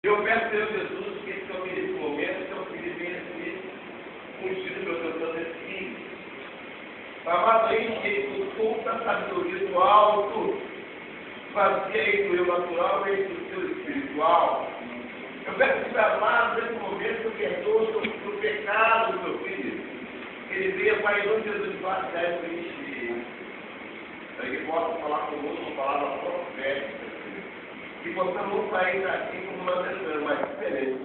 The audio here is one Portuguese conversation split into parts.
Eu peço, Senhor Jesus, que esse nesse momento, seu filho venha ser ungido pelo teu Santo Espírito. Amado aí, que o culto da sabedoria do alto fazia entre o eu natural e entre o seu espiritual. Eu peço que, amado, nesse momento, perdoe o pecado do meu filho. Que ele venha, Pai, em nome de Jesus, vaciar e preencher. Para que possa falar conosco uma palavra profética. Que possamos sair daqui como uma pessoa mais diferente.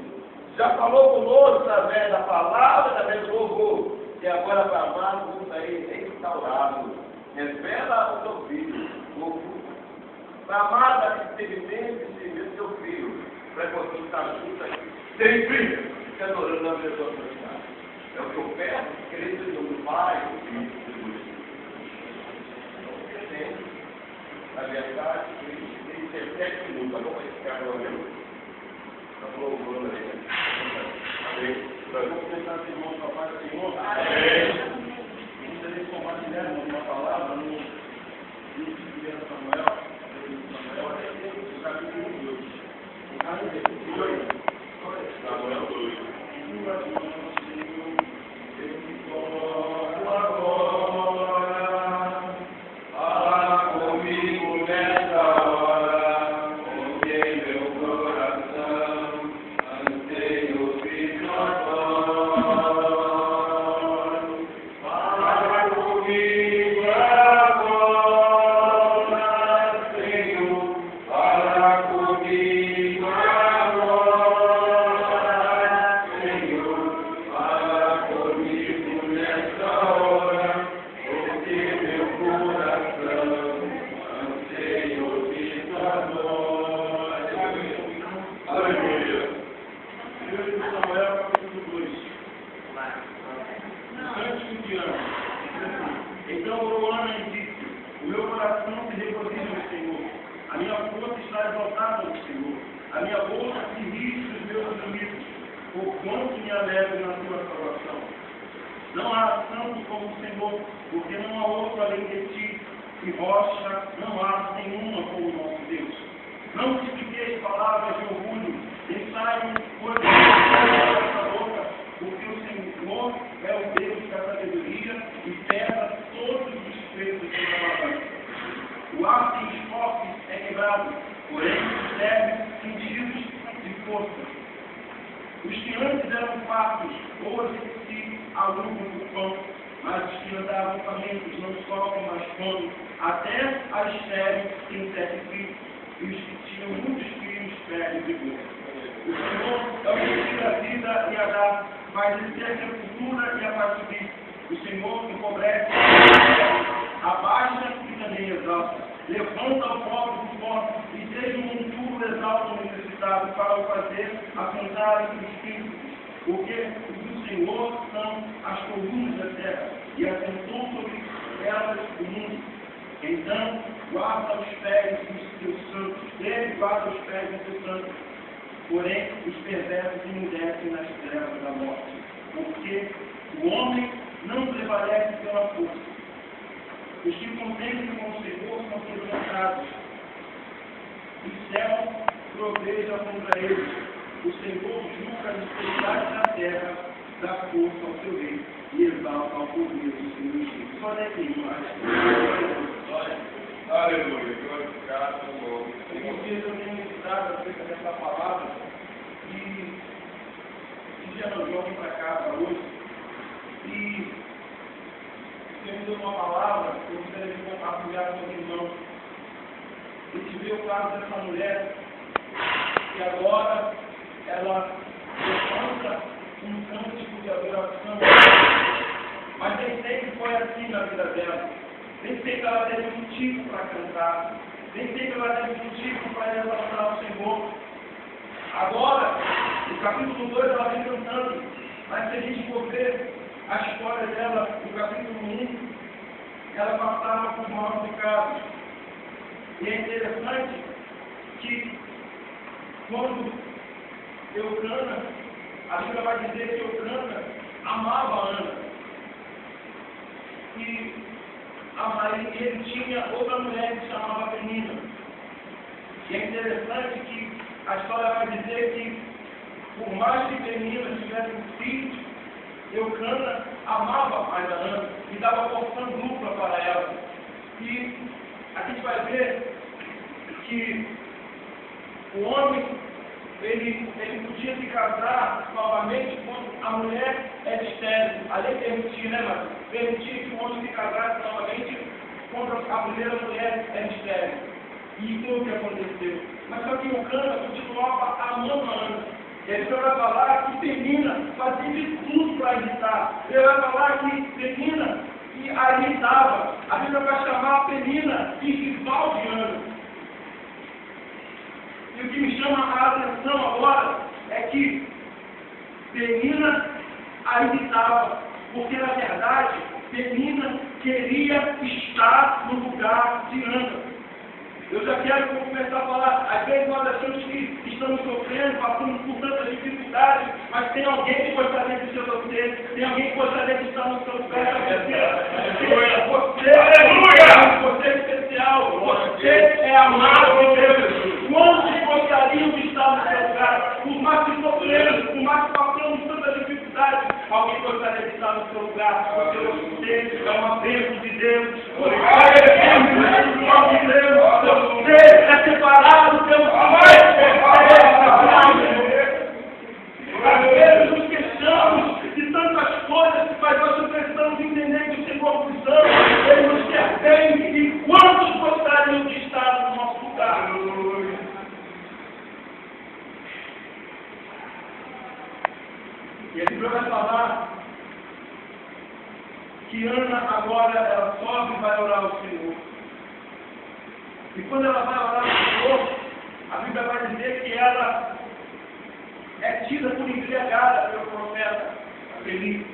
Já falou conosco através da palavra, através do louvor. E agora, para amar, vamos sair restaurado. Revela o teu filho, louvor. Para amar da inteligência e servir o teu filho. Para que você estar junto aqui. Sempre se adorando a pessoa santidade. É o que eu peço, querido em nome do Pai, do Filho e do Espírito Santo. Na verdade, ele tem 7 minutos, agora vai ficar agora. Está louvando aí. Amém. Vamos tentar ser irmãos para a paz do Senhor. Amém. Gostaria de compartilhar uma palavra no livro de 1 Samuel, no capítulo 2. O capítulo 2. Samuel 2. Porque não há outro além de ti, e rocha não há nenhuma como o nosso Deus. Não te expliqueis palavras de orgulho, nem saiam coisas da nossa boca, porque o Senhor é o Deus da sabedoria e pesa todos os feitos do trabalho. O ar sem esforço é quebrado, porém serve sentidos de força. Os que antes eram fartos, hoje se alugam por pão. Mas os que andavam famintos não sofrem mais fome, até a estéril tem 7 filhos, e os que tinham muitos filhos perdem de boca. O Senhor é o que tira a vida e a dá, faz descer a sepultura e a faz subir. O Senhor empobrece, abaixa e também exalta. Levanta o pobre do pobre e desde o monturo exalta o necessitado para o fazer afrontar os espíritos. Porque do Senhor são as colunas da terra, e assentou sobre elas o mundo. Então, guarda os pés dos teus santos, ele guarda os pés dos teus santos. Porém, os perversos emudecem nas trevas da morte, porque o homem não prevalece pela força. Os que contemplam com o Senhor são quebrantados. O céu troveja contra eles. O Senhor julga as extremidades da terra, dá força ao seu rei e exalta ao poder do seu ungido. Só daqui, mas. Aleluia. Glorificado o nome. Esses dias eu tenho meditado acerca dessa palavra e dia nós vamos para cá para hoje e temos uma palavra que eu gostaria de compartilhar com os irmãos. A gente vê o caso dessa mulher que agora ela levanta um cântico de adoração, mas nem sempre foi assim na vida dela. Nem sempre ela teve motivo para cantar, nem sempre ela teve motivo para exaltar o Senhor. Agora, no capítulo 2 ela vem cantando, mas se a gente for ver a história dela, no capítulo 1, ela passava por maus pecados. E é interessante que quando Eucana, a Bíblia vai dizer que Eucana amava Ana. E ele tinha outra mulher que se chamava Penina. E é interessante que a história vai dizer que mais que Penina tivessem filhos, Eucana amava mais a Ana e dava porção dupla para ela. E a gente vai ver que o homem, ele podia se casar novamente quando a mulher era estéril. A lei permitia, né, mas permitia que o homem se casasse novamente quando a primeira mulher era estéril. E foi o que aconteceu. Mas só que Eucana continuava amando a Ana. Ele vai falar que Penina fazia de tudo para irritar. Ele vai falar que Penina que a irritava. A Bíblia vai chamar Penina de rival de Ana. E o que me chama a atenção agora é que Penina a irritava. Porque na verdade Penina queria estar no lugar de Ana. Eu já quero começar a falar, às vezes nós achamos que estamos sofrendo, passando por tantas dificuldades, mas tem alguém que gostaria de ser você, tem alguém que gostaria de estar no seu lugar. Você é especial, você é amado de Deus. Quantos gostariam de estar no seu lugar? Por mais que sofremos, por mais que passamos tantas dificuldades, alguém gostaria de estar no seu lugar, porque você é uma bênção de Deus. Você é separado pelo às vezes nos queixamos de tantas coisas, mas nós precisamos entender que o Senhor nos ama, Ele nos quer bem, e quantos gostariam de estar no nosso lugar? E a Bíblia vai falar que Ana agora ela sobe e vai orar ao Senhor. E quando ela vai orar ao Senhor, a Bíblia vai dizer que ela é tida por embriagada pelo profeta Eli.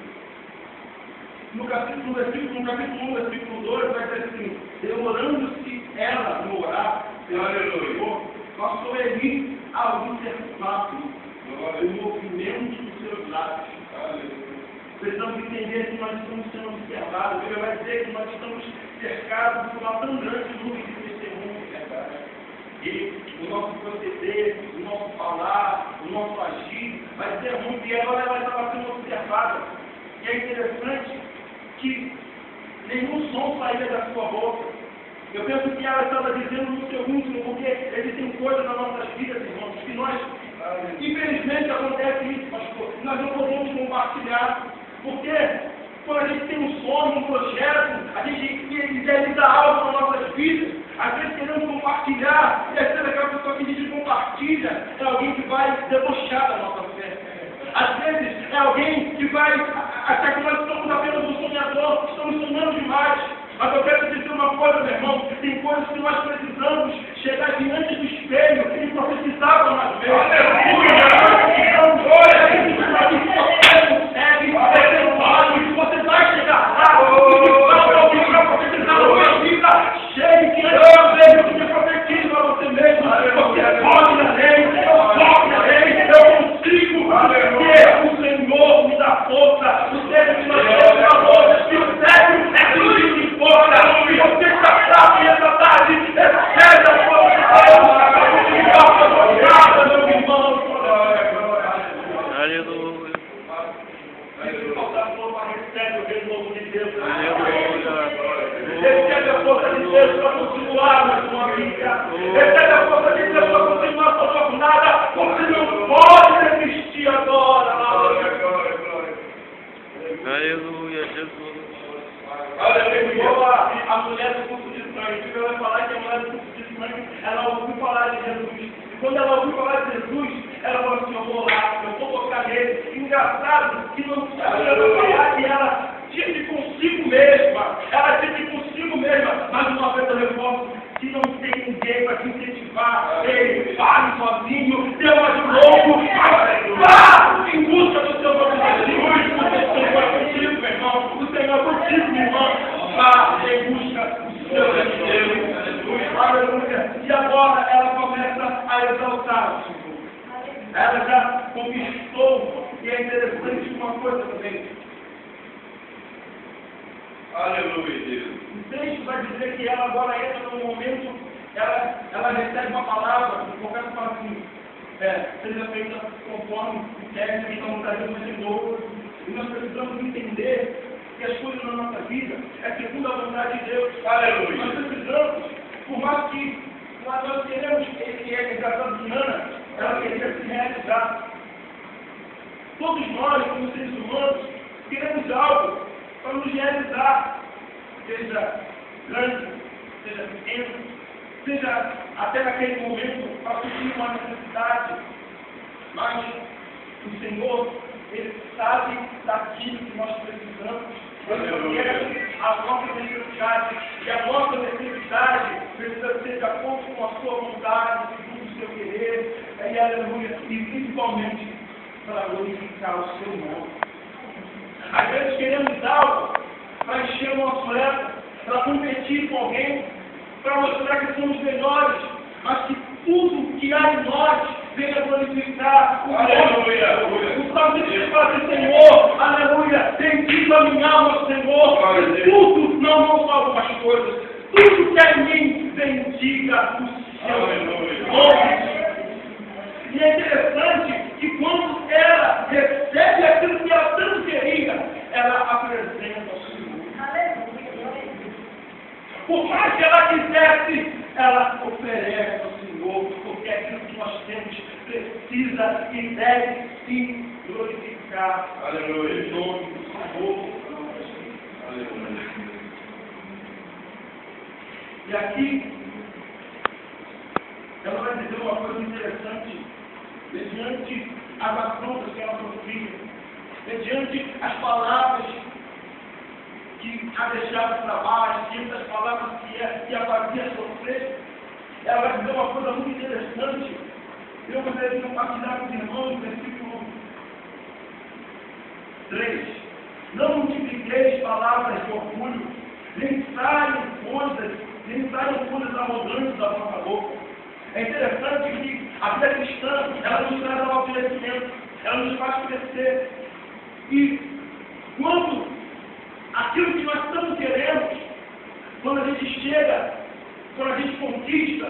No capítulo 1, versículo 2, vai dizer assim: demorando-se ela no orar, Senhor, passou Eli a observar o movimento dos seus lábios. Precisamos entender que nós estamos sendo observados. Ele vai dizer que nós estamos cercados por uma tão grande nuvem de testemunhos, verdade. E o nosso proceder, o nosso falar, o nosso agir, vai ser muito. E agora ela estava sendo observada. E é interessante que nenhum som saía da sua boca. Eu penso que ela estava dizendo no seu íntimo, porque existem coisas nas nossas vidas, irmãos, que nós, infelizmente, acontece isso, pastor. Nós não podemos compartilhar. Porque quando a gente tem um sonho, um projeto, a gente idealiza algo nas nossas vidas, às vezes queremos compartilhar, e às vezes aquela pessoa que a gente compartilha é alguém que vai debochar da nossa fé. Às vezes é alguém que vai achar que nós somos apenas um sonhador, estamos sonhando demais. Mas eu quero dizer uma coisa, meu irmão, tem coisas que nós precisamos chegar diante do espelho e profetizar para nós ver. Você vai chegar lá, alguém para profetizar na sua vida, cheio que você profetiza para você mesmo. Você pode a lei, eu posso a lei, eu consigo, porque o Senhor me dá força, o Senhor me dá valor, e o cérebro é tudo que importa, e você está fraco nessa tarde, recebe a força de Deus, meu irmão. Aleluia. Recebe o renovo de Deus. Recebe a força de Deus para continuar na sua vida. Recebe a força de Deus para continuar a sua jornada. Você não pode resistir agora. Aleluia, Jesus. Aleluia. A mulher do fluxo de sangue. Você vai falar que a mulher do fluxo de sangue, ela ouviu falar de Jesus. E quando ela ouviu falar de Jesus, ela falou assim: eu vou lá, eu vou tocar nele. Engraçado que não sabia falar que ela disse consigo mesma. Ela disse consigo mesma. Mas uma vez eu reforço: se não tem ninguém para te incentivar, ele fale sozinho, Deus louco, vá em busca do seu objetivo. O Senhor é contigo, meu irmão. O Senhor é contigo, minha irmã. Vá em busca do seu objetivo. Aleluia. E agora ela começa a exaltar o Senhor. Ela já conquistou. E é interessante uma coisa também. Aleluia, Deus. O texto vai dizer que ela agora entra num momento, ela recebe uma palavra, o profeta fala assim: seja feita conforme estão internos, que estão trazendo o Senhor. E nós precisamos entender que as coisas na nossa vida é segundo a vontade de Deus. Aleluia. Nós precisamos, por mais que nós queremos que a educação humana, ela queria se realizar. Todos nós, como seres humanos, queremos algo para nos realizar, seja grande, seja pequeno, seja até naquele momento para suprir uma necessidade. Mas o Senhor, Ele sabe daquilo que nós precisamos. Ele conhece a nossa necessidade. E a nossa necessidade precisa ser de acordo com a sua vontade, segundo o seu querer. E aleluia. E principalmente para glorificar o seu nome. Às vezes queremos algo para encher o nosso ego, para competir com alguém, para mostrar que somos melhores, mas que tudo que há em nós venha glorificar o Senhor. O Salmo de Deus fala assim, Senhor, aleluia, tem que caminhar ao Senhor, tudo, não só algumas coisas, tudo que há em mim bendiga o seu nome. E é interessante que quando ela recebe aquilo que ela tanto queria, ela apresenta ao Senhor. Por mais que ela quisesse, ela oferece ao Senhor, porque aquilo que nós temos precisa e deve se glorificar. Aleluia. Em nome do Senhor. Aleluia. E aqui, ela vai dizer uma coisa interessante, mediante as afrontas que ela sofria, mediante as palavras que a deixavam para baixo, diante das palavras que a fazia sofrer, ela vai dizer uma coisa muito interessante. Eu gostaria de compartilhar com os irmãos no versículo 3. Não multipliqueis palavras de orgulho, nem saiam coisas arrogantes da vossa boca. É interessante que a vida cristã, ela nos traz ao crescimento, ela nos faz crescer. E quando aquilo que nós tanto queremos, quando a gente chega, quando a gente conquista,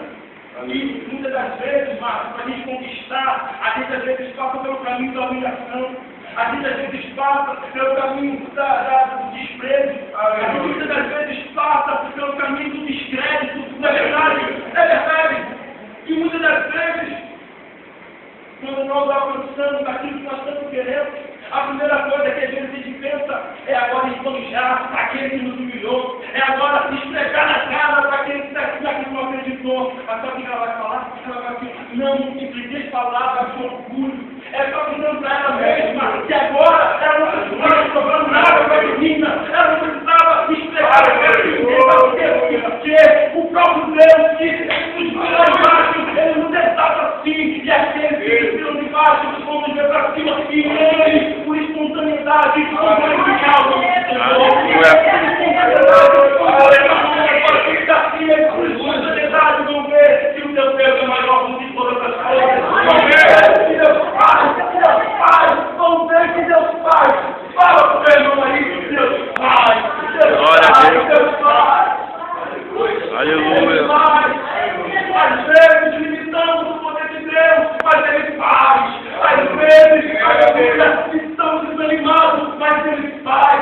e muitas das vezes, para a gente conquistar, a gente às vezes passa pelo caminho da humilhação, a gente às vezes passa pelo caminho do desprezo, a gente muitas das vezes passa pelo caminho do descrédito. Não é verdade? É verdade. E muitas das vezes, quando nós alcançamos aquilo que nós tanto queremos, a primeira coisa que a gente pensa é agora esbanjar aquele que nos humilhou, é agora se esfregar na cara para aquele que não acreditou. Mas sabe o que ela vai falar? Ela vai dizer, não multipliqueis palavras de orgulho. É só dizendo para ela mesma que agora ela não precisava sobrando nada para a menina, ela não precisava esfregar na cara de ninguém, porque o próprio Deus disse, os que lá embaixo, ele nos exalta assim, e aqueles que estão de baixo, os vamos ver para cima, e eles, por espontaneidade, vão glorificar o nome do Senhor. Por espontaneidade, vão ver que o teu Deus é maior do que todas as coisas. Vão ver que Deus faz, vão ver que Deus faz. Fala para o teu irmão aí, Deus faz, Deus faz. Aleluia. Às vezes limitamos o poder de Deus, mas Ele faz. Às vezes estamos desanimados, mas Ele faz.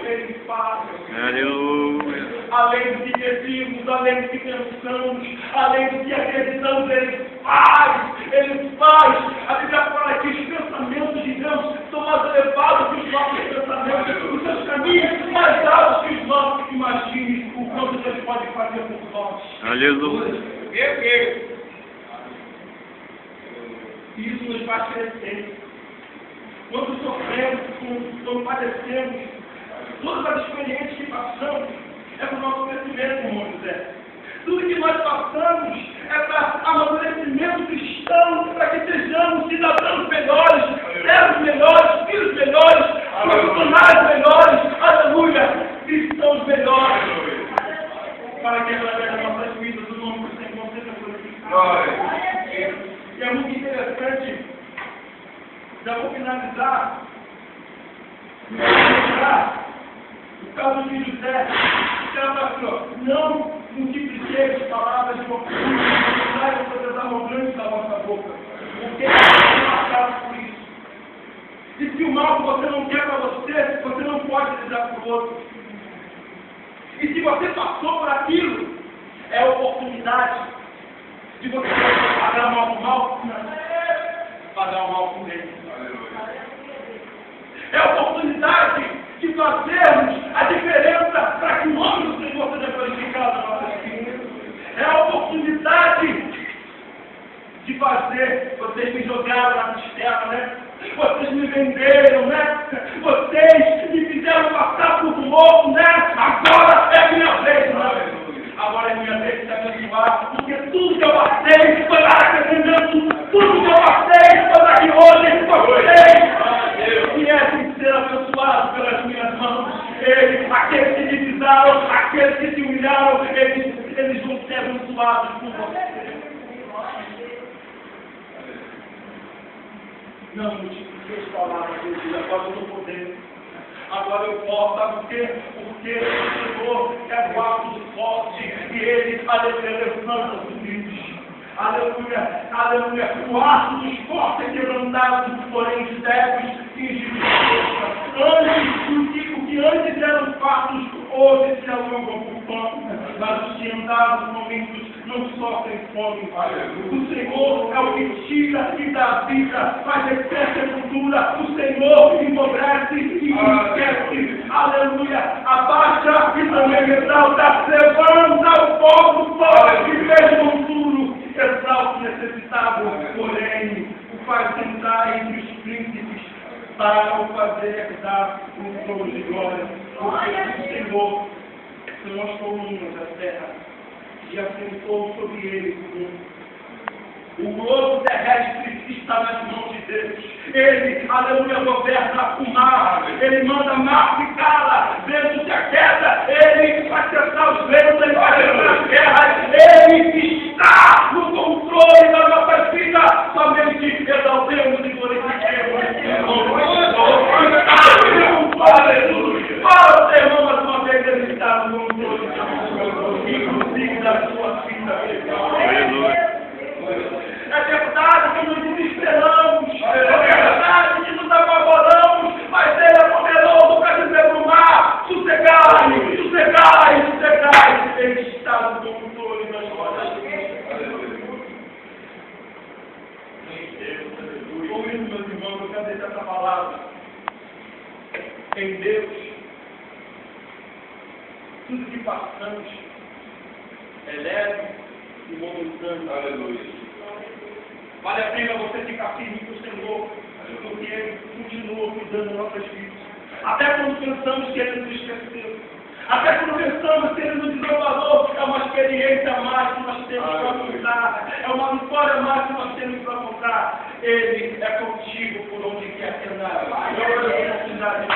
Ele faz. Aleluia. Além do que pedimos, além do que pensamos, além do que acreditamos, Ele faz. Ele faz. A Bíblia fala que os pensamentos de Deus são mais elevados que os nossos pensamentos, os seus caminhos mais altos que os nossos. Imagine o quanto Deus pode fazer por nós. Aleluia. E isso nos faz crescer. Quando sofremos, quando padecemos, todas as experiências que passamos é para o nosso crescimento, irmão José. Tudo que nós passamos é para amadurecimento cristão, para que sejamos cidadãos melhores, servos melhores, filhos melhores, profissionais melhores, aleluia, cristãos melhores. Para que através das nossas vidas o nome do Senhor seja glorificado. E é muito interessante, já vou finalizar, o caso de José, que ela fala assim, ó, não multipliquei as palavras de orgulho, não saiam coisas arrogantes da vossa boca, porque mal que você não quer para você, você não pode desejar para o outro. E se você passou por aquilo, é a oportunidade de você pagar o mal com mal, pagar o mal com ele. É a oportunidade de fazermos a diferença para que o nome do Senhor seja glorificado na nossa vida. É a oportunidade de fazer. Vocês me jogaram na cisterna, né? Vocês me venderam, né? Vocês me fizeram passar por morto, né? Agora é minha vez, né? Agora é minha vez de se abençoar, porque tudo que eu passei foi lá arrependendo, tudo que eu passei foi para que hoje vocês viessem ser abençoados pelas minhas mãos. Aqueles que me pisaram, aqueles que se humilharam, eles vão ser abençoados por vocês. Não multipliquei as palavras de Deus, agora eu estou podendo. Agora eu posso, sabe por quê? Porque o Senhor é o alto do forte e Ele, aleluia, levanta os humildes. Aleluia, aleluia. O aço dos fortes é quebrantado, porém os débeis fingem de o que antes eram fatos, hoje se alongam por fome, mas os que andavam nos momentos não sofrem fome. O Senhor é o que tira e dá vida, faz excesso a cultura. O Senhor empobrece e enriquece. Aleluia, abaixa e também exalta, levanta o povo forte e mesmo duro, exalta o necessitado, porém o faz sentar entre os príncipes para o fazer herdar um trono de glória. Porque o Senhor colunas da terra e assentou sobre ele o mundo. O globo terrestre está nas mãos de Deus. Ele, aleluia, governa o mar. Ele manda mar e cala. Vento se aqueta. Ele vai cessar os ventos. Ele vai quebrar as guerras. Ele está no controle da nossa vida. Somente exaltemos e glorifiquemos. Aleluia. Fala, seu irmão, mais uma vez. Ele está no controle da nossa vida, inclusive da sua vida. Aleluia. É verdade que nos desesperamos, é verdade que nos apavoramos, mas Ele é poderoso para dizer para o mar: sossegai, sossegai, sossegai. Ele está no controle das nossas vidas. Com isso, meus irmãos, eu quero deixar essa palavra. Em Deus, tudo que passamos é leve e momentâneo. Aleluia. Vale a pena você ficar firme com o Senhor, porque Ele continua cuidando das nossas vidas. Até quando pensamos que Ele nos esqueceu. Até quando pensamos que Ele nos desamparou, é uma experiência a mais que nós temos para contar. É uma vitória a mais que nós temos para contar. Ele é contigo por onde quer que andar. Eu oro a oportunidade